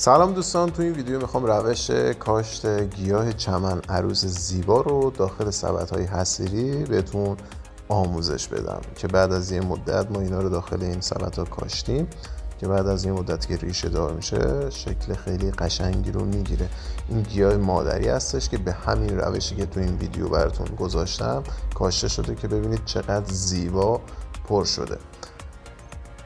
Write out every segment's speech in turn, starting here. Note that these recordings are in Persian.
سلام دوستان، تو این ویدیو میخوام روش کاشت گیاه چمن عروس زیبا رو داخل سبدهای حصیری بهتون آموزش بدم که بعد از یه مدت ما اینا رو داخل این سبدها کاشتیم که بعد از این مدت که ریشه دار میشه شکل خیلی قشنگی رو میگیره. این گیاه مادری هستش که به همین روشی که تو این ویدیو براتون گذاشتم کاشته شده که ببینید چقدر زیبا پر شده.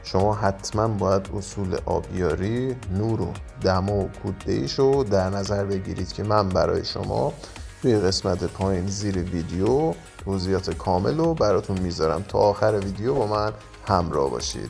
شما حتما باید اصول آبیاری، نور و دما و کوددهیش رو در نظر بگیرید که من برای شما توی قسمت پایین زیر ویدیو توضیحات کامل رو براتون میذارم. تا آخر ویدیو با من همراه باشید.